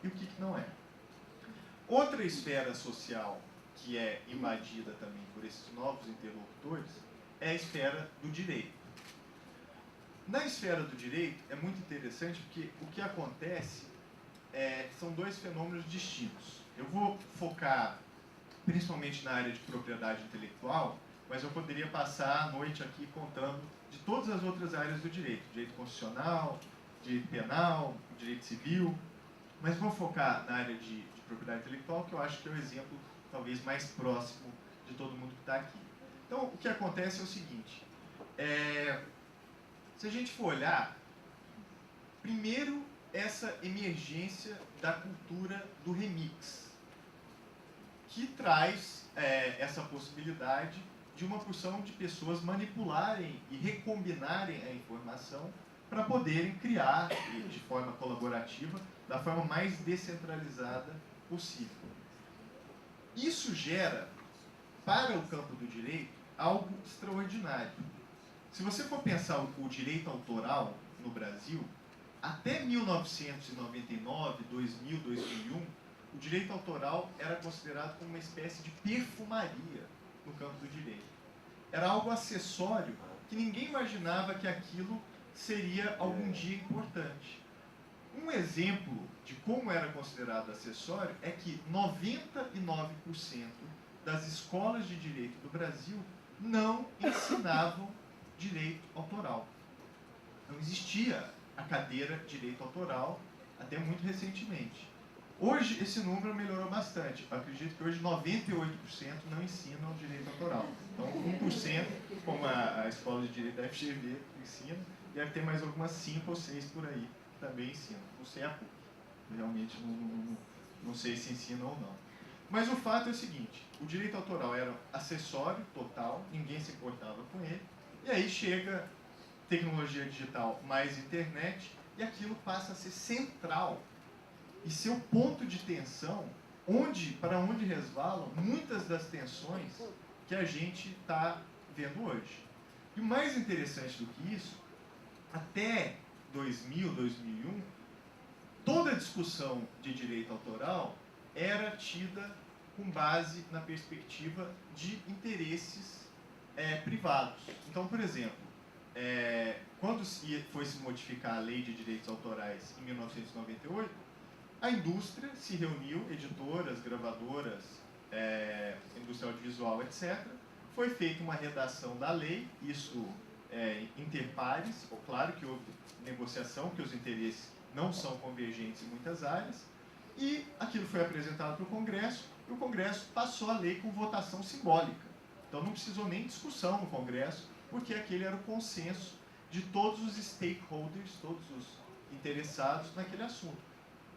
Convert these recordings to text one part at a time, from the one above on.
e o que não é. Outra esfera social que é invadida também por esses novos interlocutores é a esfera do direito. Na esfera do direito é muito interessante porque o que acontece são dois fenômenos distintos. Eu vou focar principalmente na área de propriedade intelectual, mas eu poderia passar a noite aqui contando de todas as outras áreas do direito. Direito constitucional, direito penal, direito civil, mas vou focar na área de propriedade intelectual, que eu acho que é o exemplo talvez mais próximo de todo mundo que está aqui. Então, o que acontece é o seguinte, se a gente for olhar, primeiro, essa emergência da cultura do remix, que traz essa possibilidade de uma porção de pessoas manipularem e recombinarem a informação para poderem criar de forma colaborativa, da forma mais descentralizada possível. Isso gera, para o campo do direito, algo extraordinário. Se você for pensar o direito autoral no Brasil, até 1999, 2000, 2001, o direito autoral era considerado como uma espécie de perfumaria no campo do direito. Era algo acessório que ninguém imaginava que aquilo seria algum dia importante. Um exemplo de como era considerado acessório é que 99% das escolas de direito do Brasil não ensinavam direito autoral. Não existia a cadeira de direito autoral até muito recentemente. Hoje esse número melhorou bastante. Eu acredito que hoje 98% não ensinam direito autoral. Então 1%, como a escola de direito da FGV ensina, deve ter mais algumas 5 ou 6 por aí que também ensinam. Não sei a PUC. Realmente não sei se ensinam ou não. Mas o fato é o seguinte, o direito autoral era acessório total, ninguém se importava com ele, e aí chega tecnologia digital mais internet, e aquilo passa a ser central e ser o ponto de tensão para onde resvalam muitas das tensões que a gente está vendo hoje. E o mais interessante do que isso, até 2000, 2001, toda a discussão de direito autoral era tida com base na perspectiva de interesses privados. Então, por exemplo, quando foi se modificar a Lei de Direitos Autorais em 1998, a indústria se reuniu, editoras, gravadoras, indústria audiovisual, etc. Foi feita uma redação da lei, isso inter pares, claro que houve negociação, que os interesses não são convergentes em muitas áreas, e aquilo foi apresentado para o Congresso, e o Congresso passou a lei com votação simbólica. Então não precisou nem discussão no Congresso, porque aquele era o consenso de todos os stakeholders, todos os interessados naquele assunto.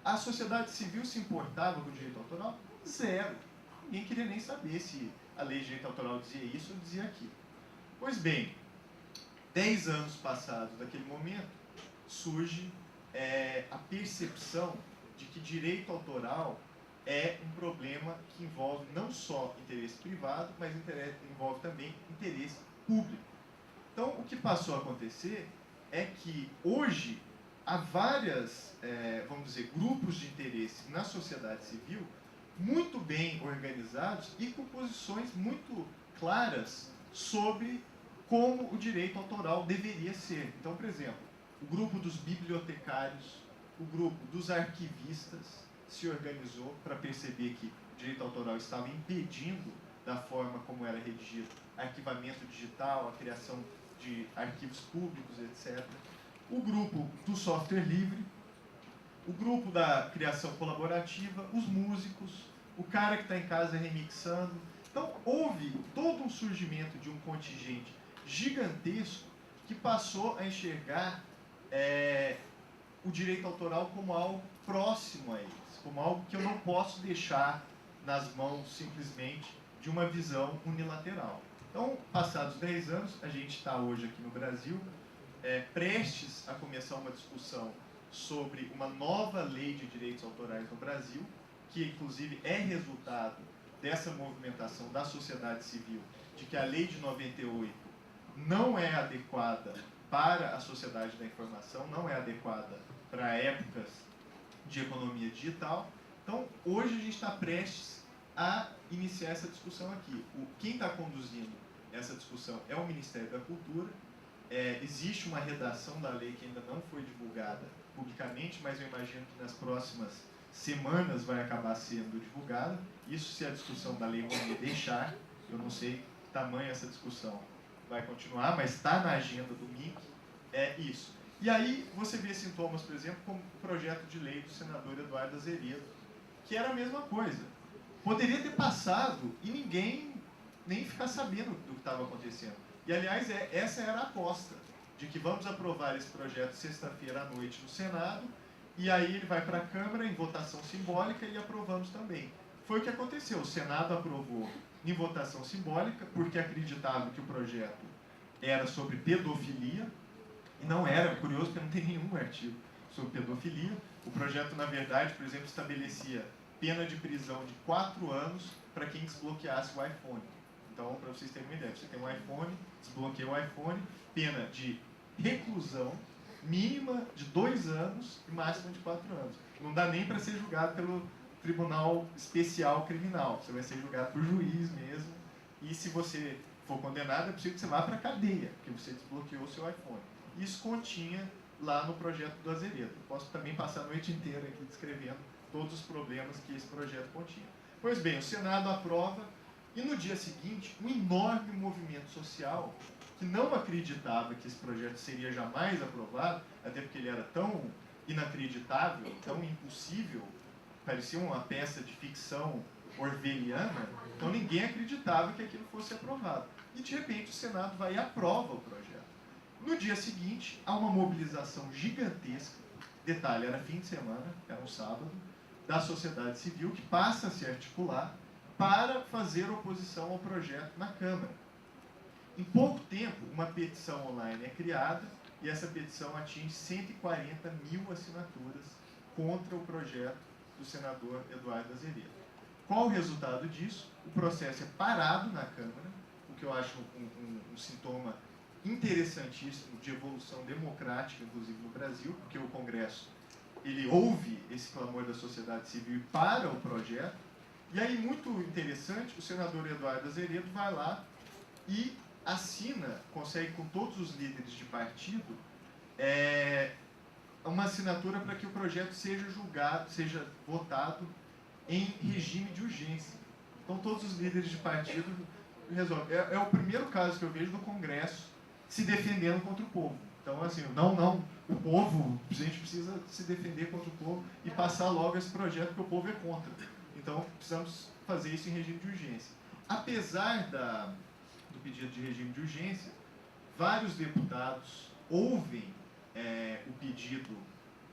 A sociedade civil se importava com o direito autoral? Zero. Ninguém queria nem saber se a lei de direito autoral dizia isso ou dizia aquilo. Pois bem, 10 anos passados daquele momento, surge a percepção de que direito autoral é um problema que envolve não só interesse privado, mas envolve também interesse público. Então, o que passou a acontecer é que hoje há várias, vamos dizer, grupos de interesse na sociedade civil muito bem organizados e com posições muito claras sobre como o direito autoral deveria ser. Então, por exemplo, o grupo dos bibliotecários, o grupo dos arquivistas se organizou para perceber que o direito autoral estava impedindo, da forma como era redigido, arquivamento digital, a criação de arquivos públicos, etc. O grupo do software livre, o grupo da criação colaborativa, os músicos, o cara que está em casa remixando. Então, houve todo um surgimento de um contingente gigantesco que passou a enxergar o direito autoral como algo próximo a eles, como algo que eu não posso deixar nas mãos simplesmente de uma visão unilateral. Então, passados 10 anos, a gente está hoje aqui no Brasil, prestes a começar uma discussão sobre uma nova lei de direitos autorais no Brasil, que inclusive é resultado dessa movimentação da sociedade civil, de que a lei de 98 não é adequada para a sociedade da informação, não é adequada para épocas de economia digital. Então, hoje a gente está prestes a iniciar essa discussão aqui. Quem está conduzindo essa discussão é o Ministério da Cultura. Existe uma redação da lei que ainda não foi divulgada publicamente, mas eu imagino que nas próximas semanas vai acabar sendo divulgada. Isso se a discussão da lei Rouanet deixar. Eu não sei que tamanho essa discussão vai continuar, mas está na agenda do MIC. É isso. E aí você vê sintomas, por exemplo, como o projeto de lei do senador Eduardo Azeredo, que era a mesma coisa. Poderia ter passado e ninguém nem ficar sabendo do que estava acontecendo. E, aliás, essa era a aposta, de que vamos aprovar esse projeto sexta-feira à noite no Senado, e aí ele vai para a Câmara em votação simbólica e aprovamos também. Foi o que aconteceu. O Senado aprovou em votação simbólica, porque acreditava que o projeto era sobre pedofilia, e não era, curioso, porque não tem nenhum artigo sobre pedofilia. O projeto, na verdade, por exemplo, estabelecia pena de prisão de 4 anos para quem desbloqueasse o iPhone. Então, para vocês terem uma ideia, você tem um iPhone, desbloqueia o iPhone, pena de reclusão mínima de 2 anos e máxima de 4 anos. Não dá nem para ser julgado pelo Tribunal Especial Criminal. Você vai ser julgado por juiz mesmo. E se você for condenado, é possível que você vá para a cadeia, porque você desbloqueou o seu iPhone. Isso continha lá no projeto do Azeredo. Posso também passar a noite inteira aqui descrevendo todos os problemas que esse projeto continha. Pois bem, o Senado aprova, e no dia seguinte, um enorme movimento social que não acreditava que esse projeto seria jamais aprovado, até porque ele era tão inacreditável, tão impossível, parecia uma peça de ficção orwelliana, então ninguém acreditava que aquilo fosse aprovado. E, de repente, o Senado vai e aprova o projeto. No dia seguinte, há uma mobilização gigantesca, detalhe, era fim de semana, era um sábado, da sociedade civil, que passa a se articular para fazer oposição ao projeto na Câmara. Em pouco tempo, uma petição online é criada, e essa petição atinge 140 mil assinaturas contra o projeto do senador Eduardo Azeredo. Qual o resultado disso? O processo é parado na Câmara, o que eu acho um sintoma interessantíssimo de evolução democrática, inclusive no Brasil, porque o Congresso ele ouve esse clamor da sociedade civil e para o projeto. E aí, muito interessante, o senador Eduardo Azeredo vai lá e assina, consegue com todos os líderes de partido, uma assinatura para que o projeto seja julgado, seja votado em regime de urgência. Então, todos os líderes de partido resolvem. É o primeiro caso que eu vejo do Congresso se defendendo contra o povo. Então, assim, não, o povo, a gente precisa se defender contra o povo e passar logo esse projeto, porque o povo é contra. Então, precisamos fazer isso em regime de urgência. Apesar do pedido de regime de urgência, vários deputados ouvem o pedido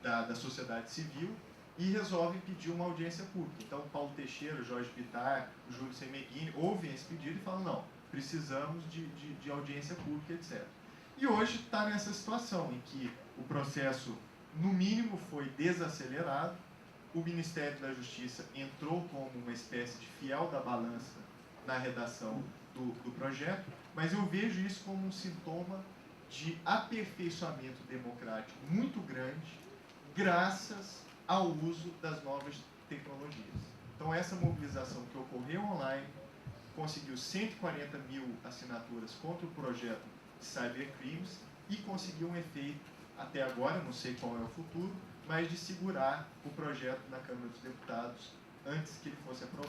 da sociedade civil e resolvem pedir uma audiência pública. Então, Paulo Teixeira, Jorge Pittar, Júlio Semeghini ouvem esse pedido e falam, não, precisamos de audiência pública, etc. E hoje está nessa situação em que o processo, no mínimo, foi desacelerado, o Ministério da Justiça entrou como uma espécie de fiel da balança na redação do projeto, mas eu vejo isso como um sintoma de aperfeiçoamento democrático muito grande, graças ao uso das novas tecnologias. Então, essa mobilização que ocorreu online conseguiu 140 mil assinaturas contra o projeto de cybercrimes e conseguiu um efeito, até agora, não sei qual é o futuro, mas de segurar o projeto na Câmara dos Deputados antes que ele fosse aprovado.